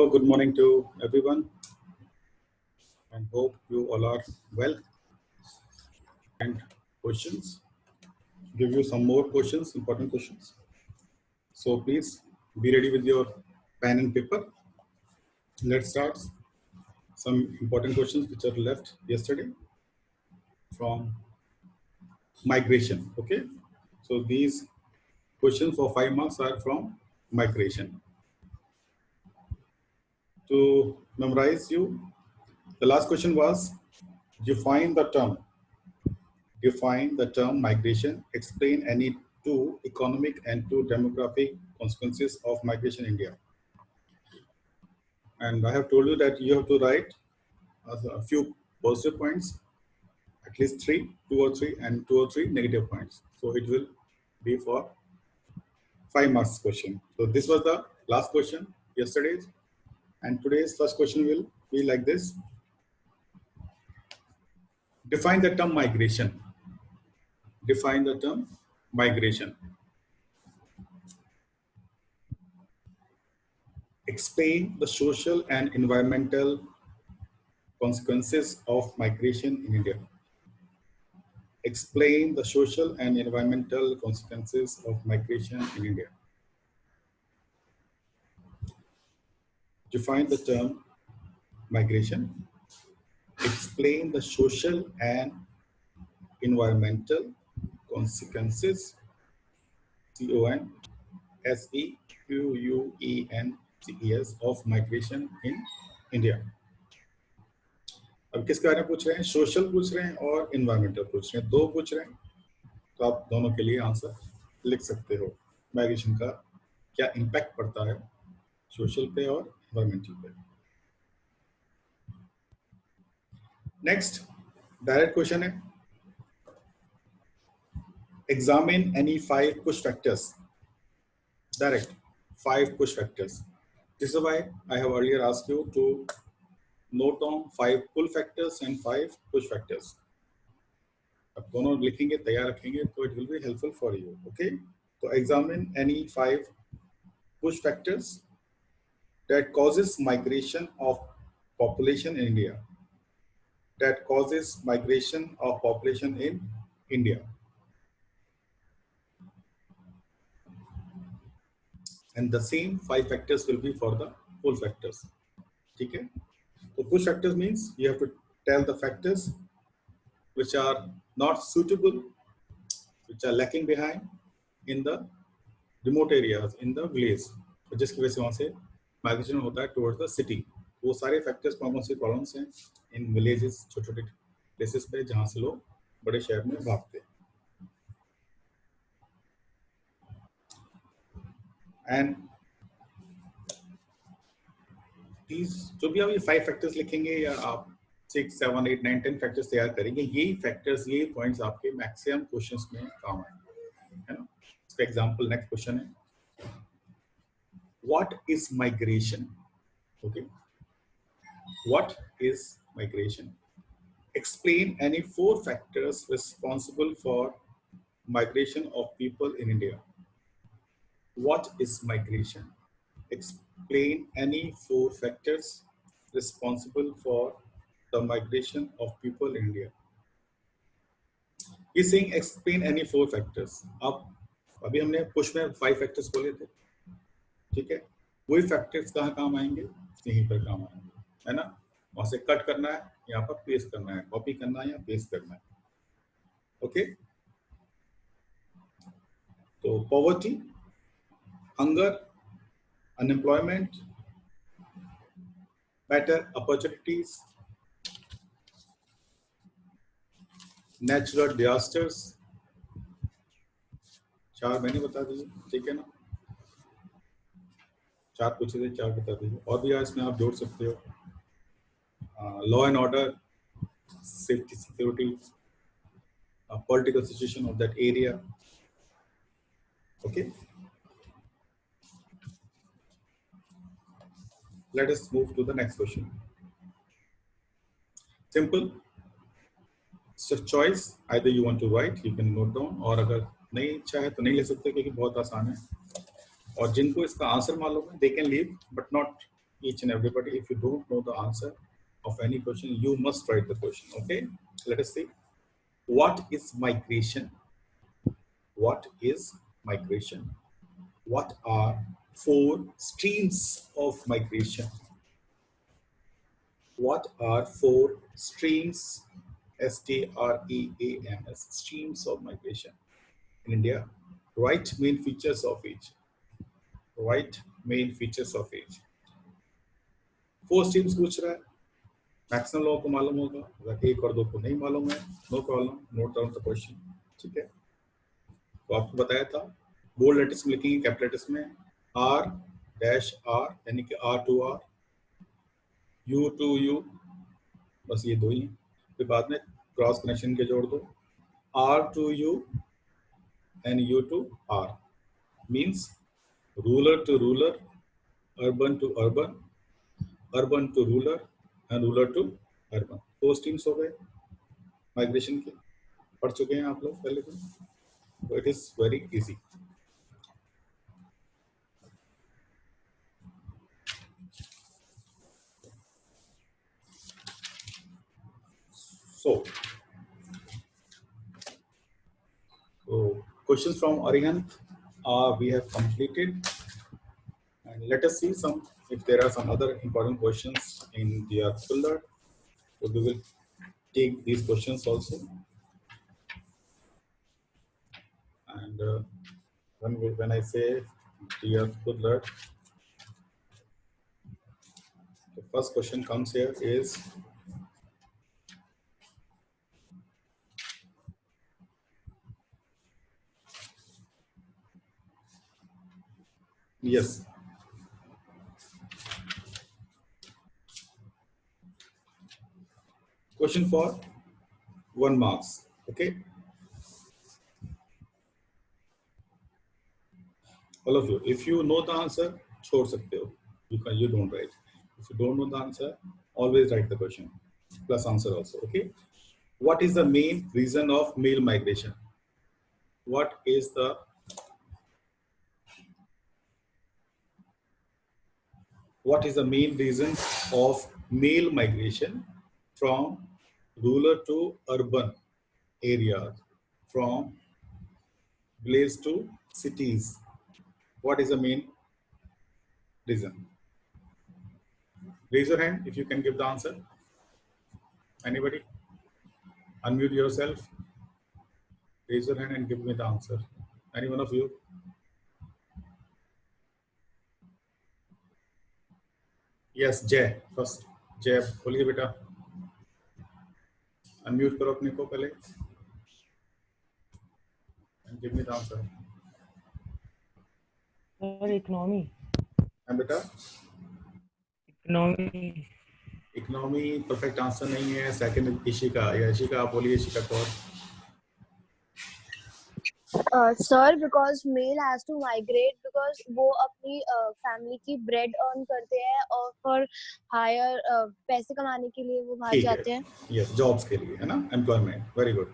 good morning to everyone, and hope you all are well. And questions, give you some more questions, important questions. So please be ready with your pen and paper. Let's start some important questions which are left yesterday from migration. Okay, so these questions for 5 marks are from migration. To memorize you, the last question was define the term. Define the term migration. Explain any two economic and two demographic consequences of migration in India. And I have told you that you have to write a few positive points, at least two or three negative points. So it will be for 5 marks question. So this was the last question yesterday's, and today's first question will be like this. Define the term migration. Define the term migration. Explain the social and environmental consequences of migration in India. Explain the social and environmental consequences of migration in India. Define the term migration. Explain the social and environmental consequences, consequences of migration in India. अब किसके बारे में पूछ रहे हैं? Social पूछ रहे हैं और इन्वायरमेंटल पूछ रहे हैं, दो पूछ रहे हैं, तो आप दोनों के लिए आंसर लिख सकते हो। माइग्रेशन का क्या इम्पैक्ट पड़ता है सोशल पे और इन्वायरमेंटल पे। नेक्स्ट डायरेक्ट क्वेश्चन है, examine any 5 push factors. Direct 5 push factors. This is why I have earlier asked you to note down 5 pull factors and 5 push factors. अब दोनों लिखेंगे, तैयार रखेंगे, तो it will be helpful for you. Okay? So examine any 5 push factors that causes migration of population in India. That causes migration of population in India. And the same 5 factors will be for the pull factors. ठीक है? So push factors means you have to tell the factors which are not suitable, which are lacking behind in the remote areas, in the village, जिसकी वजह से वहाँ से migration होता है towards the city. वो सारे factors कौन कौन सी problems हैं in villages, छोटे-छोटे places पे जहाँ से लोग बड़े शहर में भागते हैं. And these जो भी आप ये 5 factors लिखेंगे या आप 6, 7, 8, 9, 10 factors तैयार करेंगे, यही factors, यही points आपके maximum questions में काम आएंगे, है ना? इसका example next question है, what is migration? Okay, what is migration? Explain any 4 factors responsible for migration of people in India. What is migration? Explain any 4 factors responsible for the migration of people in India. He's saying explain any 4 factors. अब अभी हमने push में 5 factors बोले थे, ठीक है? वही factors कहाँ काम आएंगे? यहीं पर काम आएंगे, है ना? वहाँ से कट करना है, यहाँ पर पेस्ट करना है, कॉपी करना है या पेस्ट करना है, ओके? तो poverty, hunger, unemployment, better opportunities, natural disasters, 4 मैंने बता दिए, ठीक है ना? 4 पूछे थे, 4 बता दीजिए, और भी इसमें आप जोड़ सकते हो, law and order, safety security, political situation of that area, okay? Let us move to the next question. Simple. It's a choice. Either you want to write, you can note down, और अगर नहीं इच्छा है तो नहीं ले सकते क्योंकि बहुत आसान है. और जिनको इसका आंसर मालूम है, they can leave, but not each and everybody. If you don't know the answer of any question, you must write the question. Okay, let us see. What is migration? What is migration? What are 4 streams of migration? What are 4 streams, STREAMS, streams of migration in India? Write main features of each. Write main features of each. 4 streams पूछ रहा है, maximum लोगों को मालूम होगा, अगर 1 और 2 को नहीं मालूम है, no problem, note down the question. ठीक है, तो आपको बताया था, बोल्ड लेटर्स में लिखेंगे, कैपिटल लेटर्स में R डैश R, यानी कि R to R, U to U, बस ये 2 ही. फिर बाद में क्रॉस कनेक्शन के जोड़ दो, R to U and U to R, means ruler to ruler, urban to urban, urban to ruler and ruler to urban. 4 streams हो गए माइग्रेशन के, पढ़ चुके हैं आप लोग पहले दिन, तो it is very easy. So questions from Arihant we have completed, and let us see some, if there are some other important questions in the folder, so we will take these questions also. And when I say dear folder, the first question comes here is, yes, question for 1 marks. Okay, all of you, if you know the answer, छोड़ सकते हो, you don't write. If you don't know the answer, always write the question plus answer also. Okay, what is the main reason of male migration? What is the main reason of male migration from rural to urban areas, from village to cities? What is the main reason? Raise your hand if you can give the answer. Anybody? Unmute yourself. Raise your hand and give me the answer. Any one of you? Yes, Jay first. Jay, बोलिए बेटा. Unmute करो अपने को पहले. And give me the answer. Sir, economy. And बेटा? Economy. Economy perfect answer नहीं है. Second Ishika, या इशिका आप बोलिए, Ishika Kaur. Sir, because male has to migrate because वो अपनी family की bread earn करते हैं और for higher पैसे कमाने के लिए वो बाहर जाते हैं. Yes, jobs के लिए है ना, employment. Very good.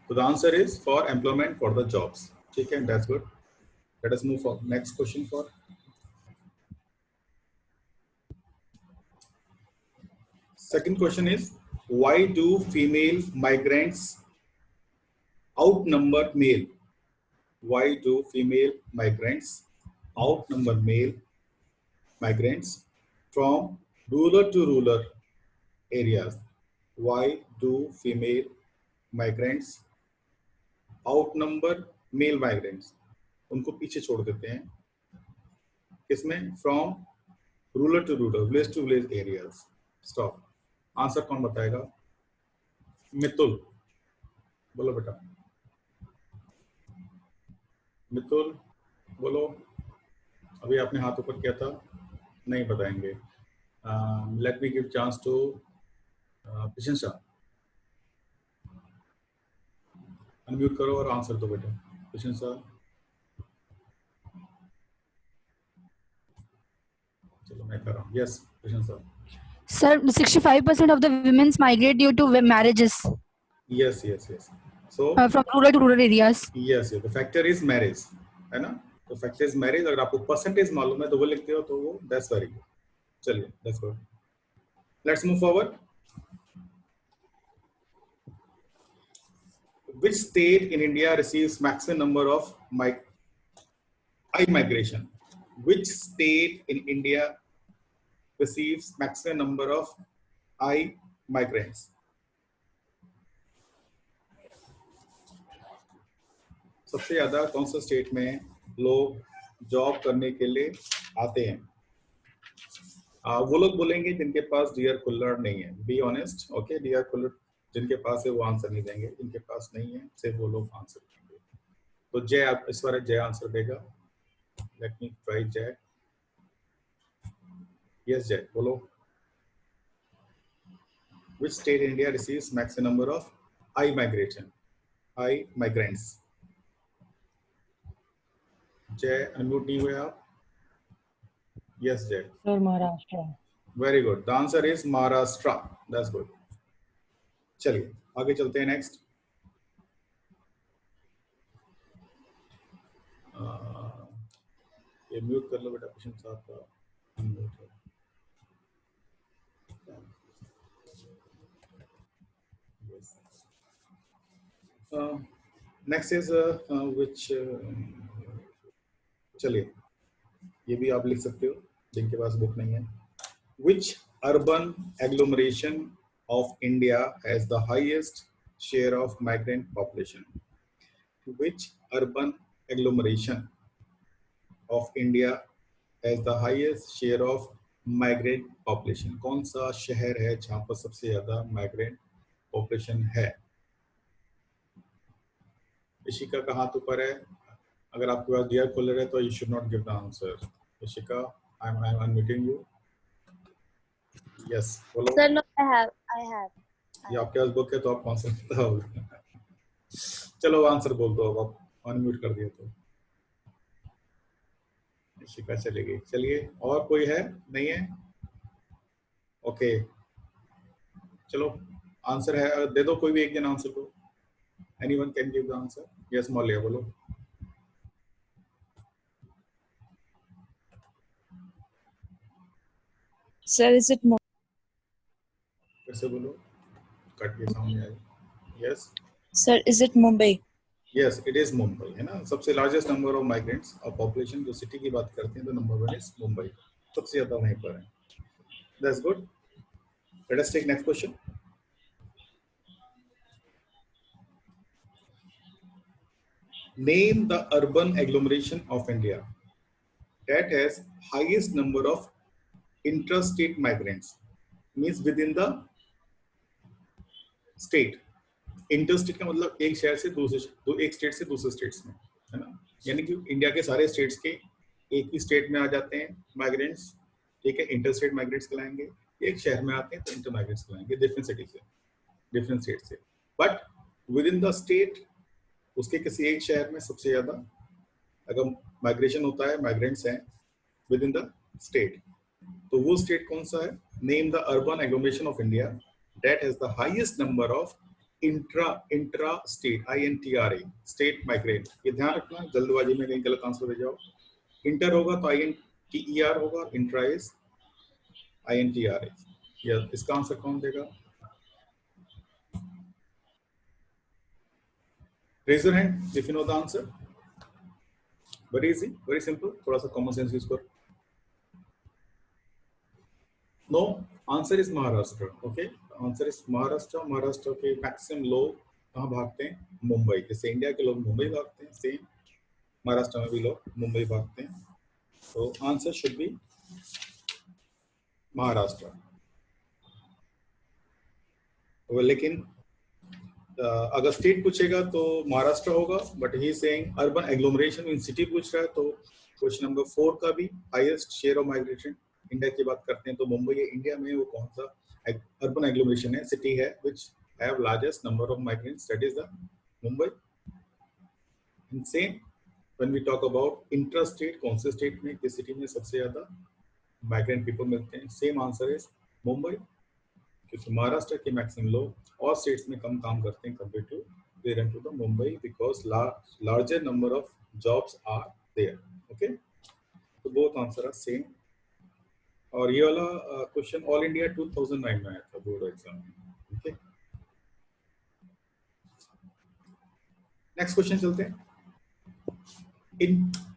So the answer is for employment, for the jobs. ठीक है, that's good. Let us move for next question for. Second question is, why do female migrants outnumber male? Why do female migrants outnumber male migrants from rural to rural areas? Why do female migrants outnumber male migrants? उनको पीछे छोड़ देते हैं किसमें? From rural to rural, village to village areas. Stop. Answer कौन बताएगा? मितुल, बोलो बेटा. मितुल बोलो. अभी आपने हाथ ऊपर किया था, नहीं बताएंगे. Let me give chance to Prashansa. Unmute करो और आंसर दो बेटा. प्रशंसा, चलो मैं कर रहा हूँ. यस प्रशंसा. Sir, 65% of the women migrate due to marriages. Yes. So from rural to rural areas. Yes. The factor is marriage, है ना? तो factor is marriage. अगर आपको percentage मालूम है तो वो लिखते हो तो वो that's very good. चलिए let's go, let's move forward. Which state in India receives maximum number of I-migration? Which state in India receives maximum number of I-migrants? सबसे ज्यादा कौन सा स्टेट में लोग जॉब करने के लिए आते हैं? वो लोग बोलेंगे जिनके पास डियर कुल्लड़ नहीं है. Be honest. ओके, डियर कुल्लड़ जिनके पास है वो आंसर नहीं देंगे, जिनके पास नहीं है सिर्फ वो लोग आंसर देंगे. तो जय, आप इस बार जय आंसर देगा. लेट मी ट्राई जय. यस जय, बोलो. Which state in India receives maximum number of I-migration? I-migrants. जय, अनम्यूट नहीं हुए आप. यस जय. Sir Maharashtra. Very good. The answer is Maharashtra. That's good. चलिए आगे चलते हैं. नेक्स्ट, ये म्यूट कर लो बेटा, प्रश्न साहब का अनम्यूट है. नेक्स्ट इज विच, चलिए ये भी आप लिख सकते हो जिनके पास बुक नहीं है. Which urban agglomeration of India has the highest share of migrant population? Which urban agglomeration of India has the highest share of migrant population? कौन सा शहर है जहाँ पर सबसे ज्यादा migrant population है? इशिका का हाथ ऊपर है. अगर आपके पास डियर कुल्लड़ है तो you should not give the answer. Ishika, I'm unmuting you. Yes, बोलो. Sir, no, I have. ये आपके पास बुक है तो आप आंसर बताओ. चलो आंसर बोल दो. अब आप अनम्यूट कर दिए तो शिका चली गई. चलिए, और कोई है? नहीं है? ओके, चलो आंसर है, दे दो कोई भी एक जन आंसर को. Anyone can give the answer. Yes Mauliya, बोलो. सर इज इट कैसे बोलो, कट के सामने आए. Yes sir is it Mumbai? Yes, it is Mumbai, है ना. सबसे लार्जेस्ट नंबर ऑफ माइग्रेंट्स और पॉपुलेशन जो सिटी की बात करते हैं तो नंबर 1 इज मुंबई. सबसे ज्यादा वहीं पर है. That's good. Let us take next question. Name the urban agglomeration of India that has highest number of intrastate migrants. Means within the state. Interstate का मतलब एक शहर से दूसरे, एक स्टेट से दूसरे स्टेट्स में, है ना. यानी कि इंडिया के सारे स्टेट्स के एक ही स्टेट में आ जाते हैं माइग्रेंट्स. ठीक है, इंटरस्टेट माइग्रेंट्स कहलाएंगे. एक शहर में आते हैं तो इंटर माइग्रेंट्स कहलाएंगे, डिफरेंट सिटी से, डिफरेंट स्टेट से. But with in the state, उसके किसी एक शहर में सबसे ज्यादा अगर माइग्रेशन होता है, माइग्रेंट्स हैं विद इन द स्टेट, तो वो स्टेट कौन सा है? Name the urban agglomeration of India that has the highest number of intra state, INTRA state migrant. ये ध्यान रखना, जल्दबाजी में कहीं गलत आंसर दे जाओ. इंटर होगा तो INTER होगा, इंट्रा इज INTRA. या इसका आंसर कौन देगा? Raise your hand if you know the answer. Very easy, very simple. थोड़ा सा common sense use करो. No, answer is Maharashtra. Okay, answer is Maharashtra. Maharashtra के मैक्सिमम लोग कहाँ भागते हैं? मुंबई. जैसे इंडिया के लोग मुंबई भागते हैं, सेम महाराष्ट्र में भी लोग मुंबई भागते हैं. तो आंसर शुड बी महाराष्ट्र. लेकिन अगर स्टेट पूछेगा तो महाराष्ट्र होगा, but he saying urban agglomeration in city पूछ रहा है. तो क्वेश्चन नंबर 4 का भी highest share of migration India की बात करते हैं तो मुंबई है. इंडिया में वो कौन सा अर्बन एग्लोमरेशन है, सिटी है which have largest number of migrants, that is the Mumbai. And same when we talk about inter state, कौन से स्टेट में, किस सिटी में सबसे ज्यादा माइग्रेंट पीपल मिलते हैं, सेम आंसर इज मुंबई. क्योंकि महाराष्ट्र के मैक्सिमम लोग और स्टेट्स में कम काम करते हैं compare to they run to the Mumbai because larger number of jobs are there. Okay, so both answer are same. और ये वाला क्वेश्चन ऑल इंडिया 2009 में आया था बोर्ड एग्जाम में। ओके, नेक्स्ट क्वेश्चन चलते हैं।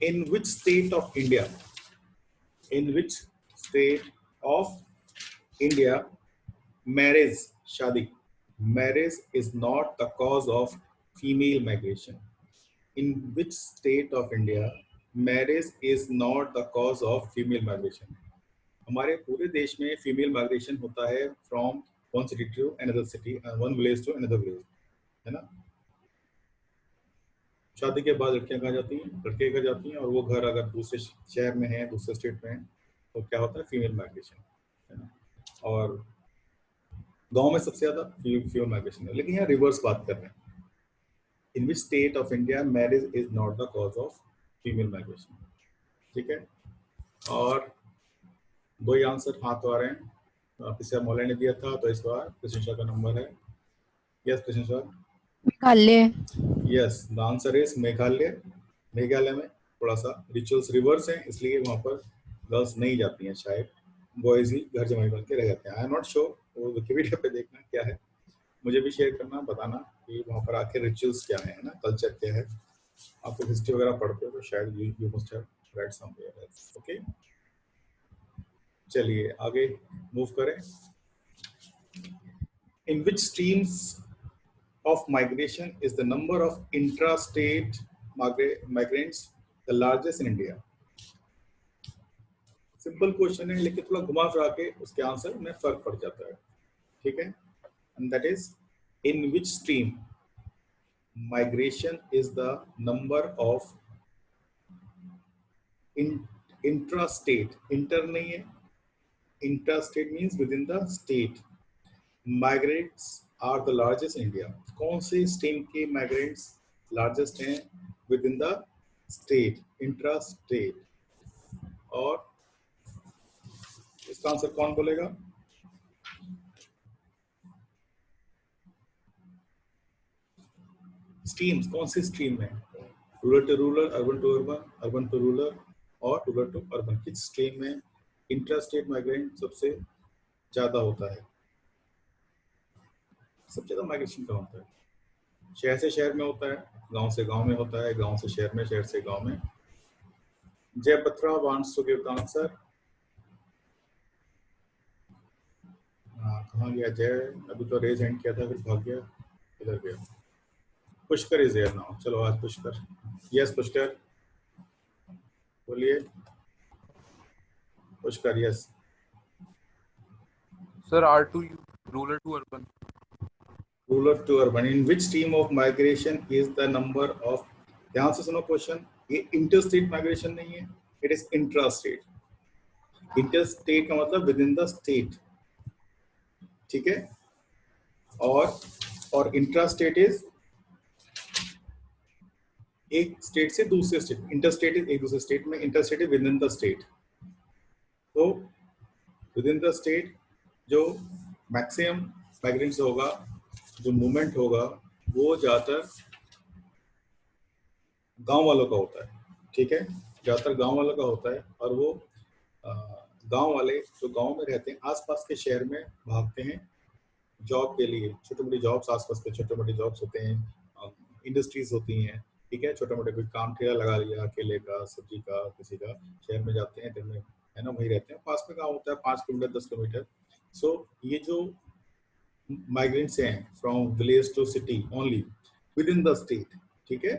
in which state of India, in which state of India marriage, shadi, marriage is not the cause of female migration? In which state of India marriage is not the cause of female migration? हमारे पूरे देश में female migration होता है from one city to another city, one village to another village, है ना। शादी के बाद लड़कियां कहाँ जाती हैं, लड़के घर जाती हैं, और वो घर अगर दूसरे शहर में है, दूसरे स्टेट में है, तो क्या होता है, फीमेल माइग्रेशन, है ना। और गांव में सबसे ज्यादा फीमेल माइग्रेशन है, लेकिन यहाँ रिवर्स बात कर रहे हैं। In which state of India marriage is not the cause of female migration, ठीक है। और दो ही आंसर हाथ आ रहे हैं, पिछले मौला ने दिया था, तो इस बार कृष्ण का नंबर है। Yes Krishna sir, Meghalaya. Yes, the answer is Meghalaya. Meghalaya में थोड़ा सा रिचुअल्स रिवर्स है, इसलिए वहाँ पर गर्ल्स नहीं जाती हैं, शायद बॉयज ही घर जमाई बन के रह जाते हैं। आई एम नॉट श्योर, वो विकिपीडिया पे देखना क्या है, मुझे भी शेयर करना, बताना कि वहाँ पर आखिर रिचुअल्स क्या है ना, कल्चर क्या है। आपको हिस्ट्री वगैरह पढ़ते हो तो शायद you must have read somewhere else. Okay, चलिए आगे मूव करें। इन विच streams of migration is the number of intra-state migrants the largest in India? Simple question है, लेकिन थोड़ा घुमा फिरा के उसके आंसर में फर्क पड़ जाता है, ठीक है। And that is in which stream migration is the number of intra state, inter नहीं है, intra state means within the state, migrates are the largest in India. कौन से स्ट्रीम के माइग्रेंट्स लार्जेस्ट हैं within the state, intra state? और इसका answer कौन बोलेगा? स्ट्रीम्स कौन सी स्ट्रीम में, rural to rural, urban to urban, urban to rural और रूरल टू अर्बन, किस स्ट्रीम में इंट्रा स्टेट माइग्रेंट सबसे ज्यादा होता है? सबसे ज्यादा माइग्रेशन का होता है शहर से शहर में होता है, गांव से गांव में होता है, गांव से शहर में, शहर से गांव में। Jai Batra wants to give the answer. कहाँ गया जय? अभी तो रेज हैंड किया था, फिर भाग गया, इधर गया। Pushkar is there now. चलो आज पुष्कर, यस पुष्कर बोलिए। Pushkar yes sir, R2 rural to urban. Rural to urban, in which stream of migration is the number of, ध्यान से सुनो क्वेश्चन, ये इंटर स्टेट माइग्रेशन नहीं है, it is intra state. Inter state का मतलब विद इन द स्टेट, ठीक है। और इंट्रा स्टेट इज एक स्टेट से दूसरे स्टेट, इंटर स्टेट इज एक दूसरे स्टेट में, inter state is with in the state. तो विद इन द स्टेट जो मैक्सिमम माइग्रेंट्स होगा, जो मूवमेंट होगा, वो ज्यादातर गांव वालों का होता है, ठीक है, ज्यादातर गांव वालों का होता है। और वो गांव वाले जो गांव में रहते हैं, आसपास के शहर में भागते हैं जॉब के लिए, छोटे मोटी जॉब्स, आसपास के छोटे मोटे जॉब्स होते हैं, इंडस्ट्रीज होती हैं, ठीक है, छोटे मोटे कोई काम ठेला लगा लिया, केले का, सब्जी का, किसी का, शहर में जाते हैं, दिन में, है ना, वहीं रहते हैं, पास में गाँव होता है, 5 किलोमीटर 10 किलोमीटर। सो ये जो माइग्रेंट्स हैं from village to city only within the state, ठीक है,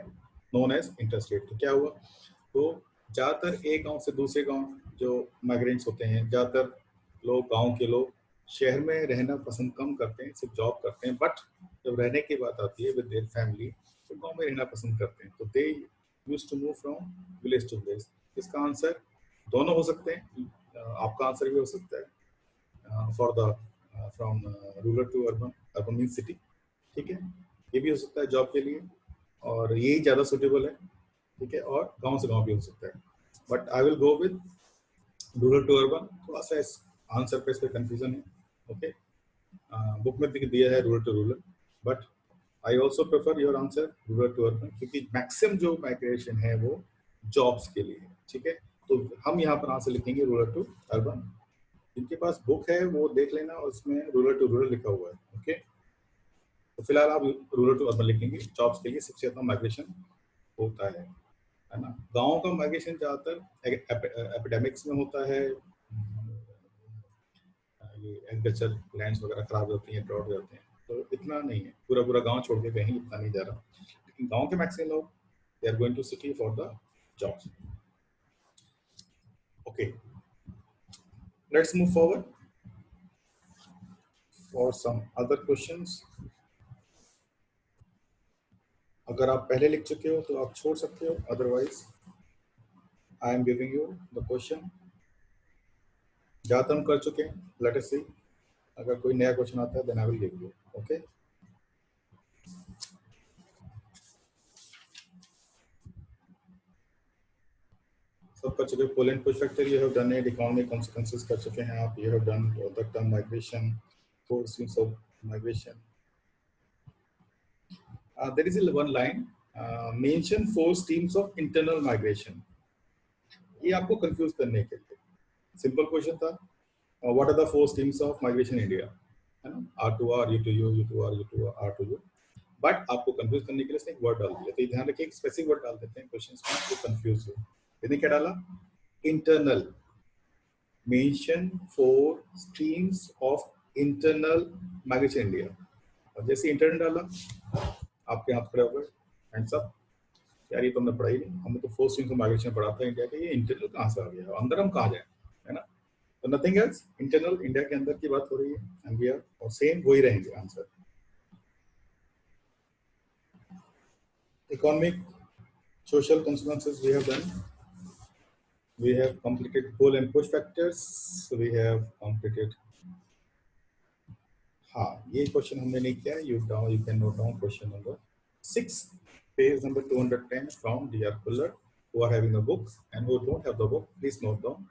नोन एज इंटरस्टेट। तो क्या हुआ, तो ज्यादातर एक गांव से दूसरे गांव जो माइग्रेंट्स होते हैं, ज्यादातर लोग, गांव के लोग शहर में रहना पसंद कम करते हैं, सिर्फ जॉब करते हैं, बट जब रहने की बात आती है विद देयर फैमिली, तो गांव में रहना पसंद करते हैं, तो they used to move from village to village. इसका आंसर दोनों हो सकते हैं, आपका आंसर भी हो सकता है for the from rural to urban, urban mean city, ठीक है, ये भी हो सकता है जॉब के लिए, और यही ज़्यादा सुटेबल है, ठीक है, और गांव से गांव भी हो सकता है, but I will go with rural to urban. थोड़ा सा इस आंसर पे इस पर कंफ्यूजन है, ओके, बुक में दिया है rural to rural, but I also prefer your answer rural to urban, क्योंकि मैक्सिमम जो माइग्रेशन है वो जॉब्स के लिए, ठीक है। तो हम यहाँ पर आंसर लिखेंगे रूरल टू अर्बन, जिनके पास बुक है वो देख लेना, उसमें रूरल टू रूरल लिखा हुआ है. ओके, तो फिलहाल आप रूरल टू अर्बन लिखेंगे. जॉब्स के लिए सबसे ज्यादा माइग्रेशन होता है ना. गाँव का माइग्रेशन ज्यादातर एपिडेमिक्स में होता है, ये एग्रीकल्चर लैंड्स वगैरह खराब होती हैं, ड्रॉट हो जाते हैं, तो इतना नहीं है. पूरा पूरा गांव छोड़ के कहीं इतना नहीं जा रहा. लेकिन गांव के मैक्सिमम लोग they are going to city for the jobs. Okay, let's move forward for some other questions. अगर आप पहले लिख चुके हो तो आप छोड़ सकते हो, otherwise I am giving you the question. ज्यादातर हम कर चुके हैं. लेट अस सी, अगर कोई नया क्वेश्चन आता है then I will give you. Okay, सब कर चुके. Pull and push factor you have done it. Economic consequences कर चुके हैं आप. You have done the term migration, four streams of migration. There is one line, mention four streams of internal migration. ये आपको confuse करने के लिए simple question था. What are the four streams of migration India, है ना. R2R, U2U, U2R, U2R, R2U. But आपको confuse करने के लिए इसने एक वर्ड डाल दिया, तो ध्यान रखिए एक स्पेसिफिक वर्ड डाल देते हैं क्वेश्चंस में, तो कंफ्यूज हो. इसने क्या डाला? Internal. Mention four streams of internal migration India. और जैसे इंटरनल डाला, आपके हाथ खड़े हो गए, हैंड्स अप. यार ये तो हमने पढ़ा ही नहीं, हमने तो फोर स्ट्रीम्स ऑफ माइग्रेशन पढ़ा था इंडिया के. ये इंटरनल कहाँ से आ गया, अंदर हम कहाँ जाए, है ना. तो नथिंग एल्स, इंटरनल इंडिया के अंदर की बात हो रही है. एंड वी आर और सेम वही रहेंगे answer. Economic, social consequences we have done. We have completed pull and push factors. So we have completed. हाँ, ये क्वेश्चन हमने नहीं किया. You can note down question number 6, page number 210 from DR Puller. Who are having the book and who don't have the book, please note down.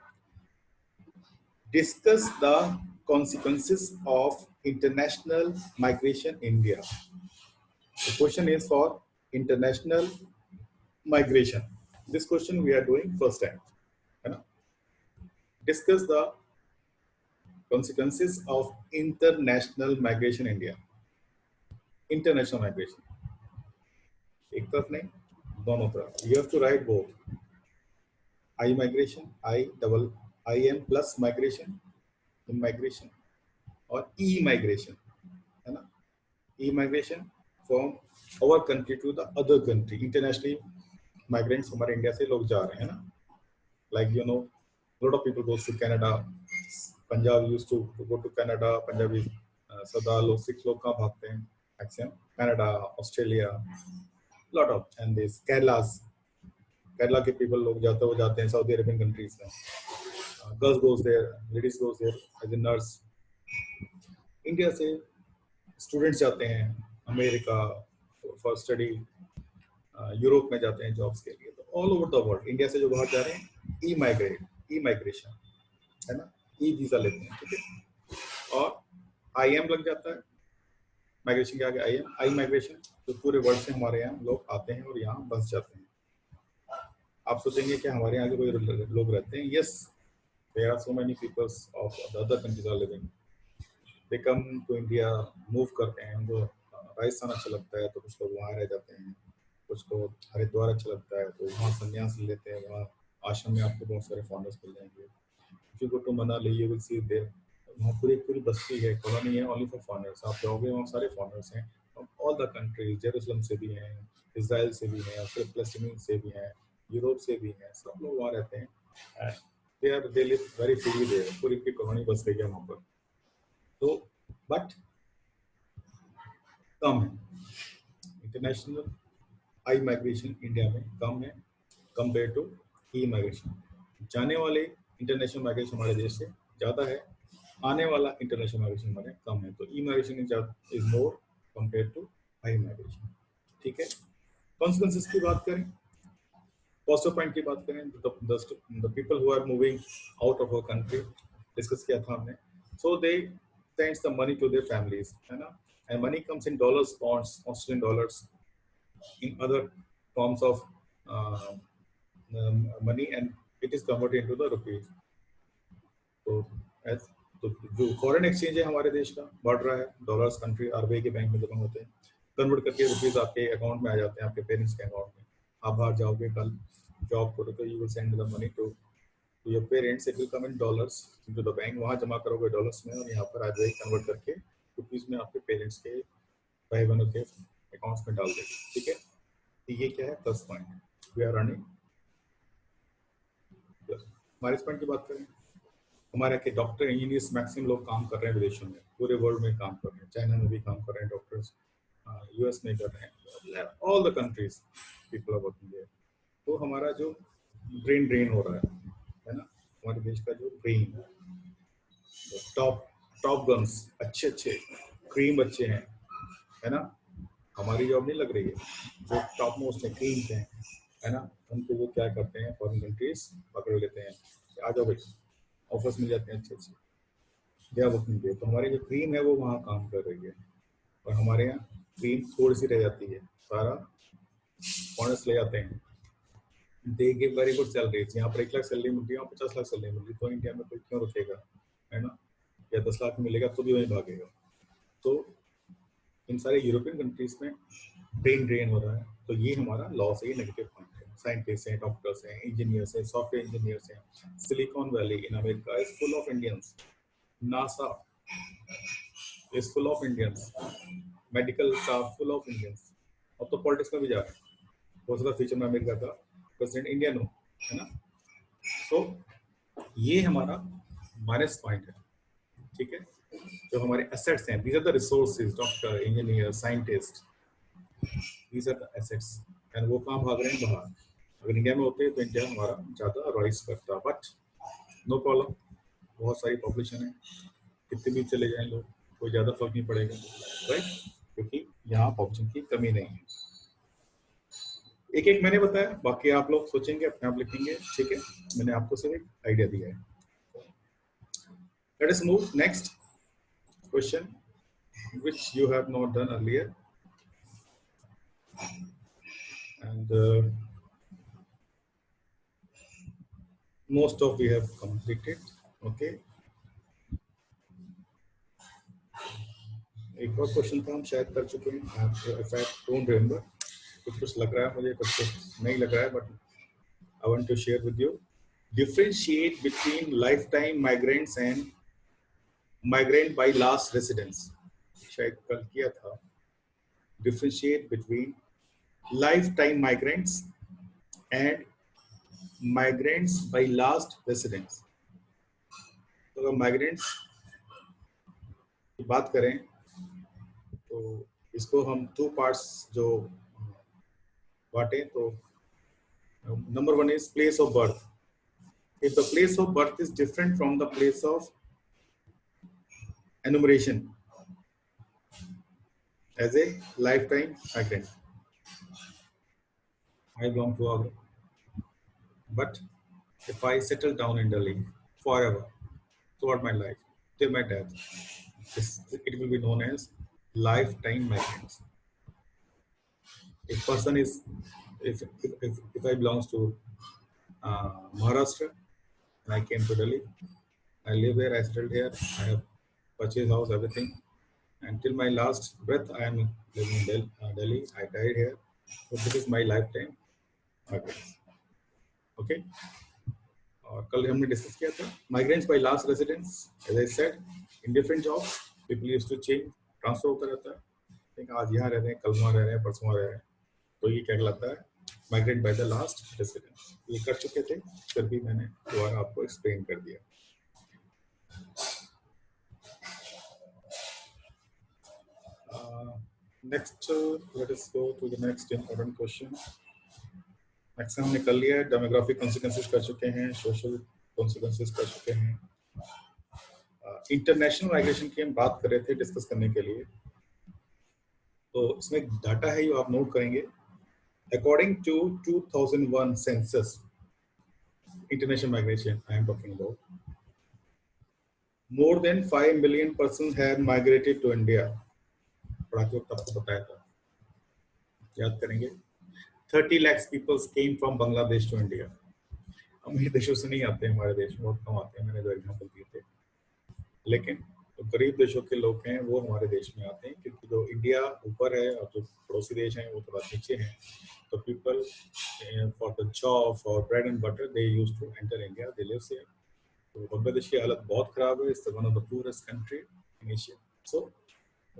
Discuss the consequences of international migration in India. The question is for international migration. This question we are doing first time. Discuss the consequences of international migration in India. International migration. एक तरफ नहीं, दोनों तरफ. You have to write both. I migration, I-double-I-M plus migration, immigration, और E-migration, है ना. E-migration from our country to the other country. Internationally migrants हमारे India से लोग जा रहे हैं ना. Like you know, a lot of people goes to Canada. Punjab used to go to Canada. Punjabi सरदार लोग, सिख लोग कहाँ भागते हैं? Maximum Canada, Australia, lot of, and this Kerala के people लोग जाते हैं Saudi Arabian countries में. Girls goes there, ladies goes there as a nurse. India से स्टूडेंट्स जाते हैं अमेरिका फॉर स्टडी, यूरोप में जाते हैं जॉब्स के लिए. तो all over the world India से जो बाहर जा रहे हैं, ई माइग्रेशन, है ना. ई वीजा लेते हैं, ठीक है. और IM लग जाता है. माइग्रेशन के आगे IM, आई माइग्रेशन, तो पूरे वर्ल्ड से हमारे यहाँ लोग आते हैं और यहाँ बस जाते हैं. आप सोचेंगे कि हमारे यहाँ के कोई लोग रहते हैं. Yes, there are so many peoples of the other countries are living. They come to India, move करते हैं. उनको राजस्थान अच्छा लगता है तो कुछ लोग वहाँ रह जाते हैं. कुछ को हरिद्वार अच्छा लगता है तो वहाँ संन्यास लेते हैं. वहाँ आश्रम में आपको बहुत सारे फॉरेनर्स मिल जाएंगे. If you go to Manali you will see there, वहाँ पूरी बस्ती है, कॉलोनी है ओनली फॉर फॉरेनर्स. आप जाओगे वहाँ सारे फॉरेनर्स हैं from all the countries. Jerusalem से भी हैं, इजराइल से भी हैं, फिर पैलेस्टीन से भी हैं, यूरोप से भी हैं. सब लोग वहाँ रहते हैं. They live very freely there. पूरी की कॉलोनी बस गई है वहाँ पर. तो बट कम है. इंटरनेशनल आई माइग्रेशन इंडिया में कम है कंपेयर टू ई माइग्रेशन. जाने वाले इंटरनेशनल माइग्रेशन हमारे देश से ज़्यादा है, आने वाला इंटरनेशनल माइग्रेशन हमारे कम है. तो emigration is more compare to immigration. ठीक है. कॉन्सिक्वेंसेस की बात करें, पॉजिटिव पॉइंट की बात करें, the people who are moving out of our country discuss किया था हमने. सो दे sends the money to their families, है ना. And money comes in dollars, pounds, Australian dollars, in other forms of money, and it is converted into the rupees. So as तो जो foreign exchange है हमारे देश का बढ़ रहा है, डॉलर्स कंट्री आरबीआई के बैंक में जमा होते हैं, कन्वर्ट करके रुपीज आपके अकाउंट में आ जाते हैं, आपके पेरेंट्स के अकाउंट में। आप बाहर जाओगे कल जॉब करो तो you will send the money to your parents, it will come in dollars to the bank, वहाँ जमा करोगे डॉलर्स में और यहाँ पर आरबीआई कन्वर्ट करके रुपीज में आपके पेरेंट्स के भाई बहनों के अकाउंट्स में डाल देगी। ठीक है, तो ये क्या है plus point, we are running plus. हमारे पॉइंट की बात करें, हमारे के डॉक्टर इंजीनियर्स मैक्सिमम लोग काम कर रहे हैं विदेशों में, पूरे वर्ल्ड में काम कर रहे हैं, चाइना में भी काम कर रहे हैं डॉक्टर्स, यूएस में कर रहे हैं, all the countries people are working there. तो हमारा जो ब्रेन ड्रेन हो रहा है ना, हमारे देश का जो ब्रेन, टॉप गन्स अच्छे क्रीम बच्चे हैं, है ना, हमारी जॉब नहीं लग रही है, जो टॉप मोस्ट है क्रीम है ना, उनको वो क्या करते हैं फॉरेन कंट्रीज पकड़ लेते हैं, आ जाओ भाई ऑफर्स मिल जाते हैं अच्छे दे आर वर्किंग दे। तो हमारी जो क्रीम है वो वहाँ काम कर रही है और हमारे यहाँ क्रीम थोड़ी सी रह जाती है, सारा ऑनर्स ले जाते हैं, they give very good salaries. यहाँ पर 1 लाख सैलरी मिल रही है, 50 लाख सैलरी मिल रही है, तो इंडिया में कोई क्यों रुकेगा, है ना, या 10 लाख मिलेगा तो भी वहीं भागेगा। तो इन सारे यूरोपियन कंट्रीज में ब्रेन ड्रेन हो रहा है, तो ये हमारा लॉस है, ये नेगेटिव पॉइंट है। साइंटिस्ट हैं, डॉक्टर्स हैं, इंजीनियर्स हैं, सॉफ्टवेयर इंजीनियर्स हैं, silicon valley in America is full of Indians, NASA is full of Indians, medical staff full of Indians. अब तो पॉलिटिक्स में भी जा रहे हैं, हो सकता फ्यूचर में अमेरिका का प्रेसिडेंट इंडियन हो, है ना। तो ये हमारा माइनस पॉइंट है, ठीक है। जो हमारे एसेट्स हैं, these are the resources, doctor, engineer, scientist, these are the assets, and वो काम भाग रहे हैं बाहर। अगर इंडिया में होते तो इंडिया हमारा ज़्यादा राइज करता, बट नो प्रॉब्लम, बहुत सारी पॉपुलेशन है, कितने भी चले जाएं लोग, कोई ज़्यादा फर्क नहीं पड़ेगा, राइट, क्योंकि यहाँ पॉपुलेशन की कमी नहीं है। एक मैंने बताया, बाकी आप लोग सोचेंगे, अपने आप लिखेंगे, ठीक है, मैंने आपको सिर्फ एक आइडिया दिया है। Let us move next question, which you have not done earlier, and most of we have completed. Okay. एक और क्वेश्चन था, हम शायद कर चुके हैं, if I don't remember, कुछ लग रहा है मुझे, कुछ नहीं लग रहा है, but I want to share with you. Differentiate between lifetime migrants and migrant by last residence. शायद कल किया था। Differentiate between lifetime migrants and migrants by last residence. तो अगर migrants की बात करें तो इसको हम 2 parts जो बांटे, तो number 1 is place of birth. If the place of birth is different from the place of enumeration as a lifetime migrant, I belong to Agra, but if I settle down in Delhi forever throughout my life till my death, it will be known as lifetime migrants. If person is, if I belongs to Maharashtra and I came to Delhi, I live here, I settled here, I have purchased house, everything, and till my last breath I am living in Delhi, I died here, so this is my lifetime migrants. Okay. और कल हमने discuss किया था migrants by last residence, as I said, in different jobs people used to change, transfer होता रहता है, लेकिन आज यहाँ रह रहे हैं, कल वहाँ रह रहे हैं, परसों वहाँ रह रहे हैं, तो ये क्या कहलाता है, migrant by the last residence। ये कर चुके थे, फिर भी मैंने दोबारा आपको एक्सप्लेन कर दिया। Next, let us go to the next important question. Next हमने कर लिया है, डेमोग्राफिक कॉन्सिक्वेंसेस कर चुके हैं, सोशल कॉन्सिक्वेंसेस कर चुके हैं, इंटरनेशनल माइग्रेशन की हम बात कर रहे थे डिस्कस करने के लिए। तो इसमें डाटा है, जो आप नोट करेंगे। According to 2001 census, international migration I am talking about, more than 5 million persons have migrated to India। पढ़ाते वक्त आपको बताया था, याद करेंगे। 30 lakhs people came from Bangladesh to India। अमीर देशों से नहीं आते, हमारे देश में बहुत कम आते हैं, मैंने जो एग्जाम्पल दिए थे। लेकिन जो गरीब देशों के लोग हैं वो हमारे देश में आते हैं, क्योंकि जो इंडिया ऊपर है और जो पड़ोसी देश हैं वो थोड़ा नीचे हैं. तो people for the job, for bread and butter, they used to enter India, they live here. तो बांग्लादेश की हालत बहुत खराब है. It's one of the poorest country in Asia. So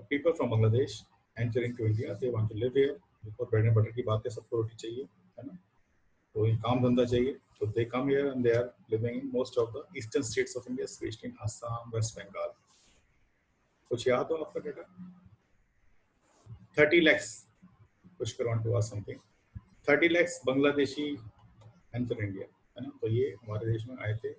people from Bangladesh entering to India, they want to live here. Because bread and butter की बात है, सबको रोटी चाहिए, है ना, तो ये काम धंधा चाहिए. So they come here and they are living in most of the eastern states of India, especially in Assam, West Bengal. कुछ याद हो आपका data? 30 lakhs. Pushkar want to ask something. 30 lakhs Bangladeshi enter India, है ना. तो ये हमारे देश में आए थे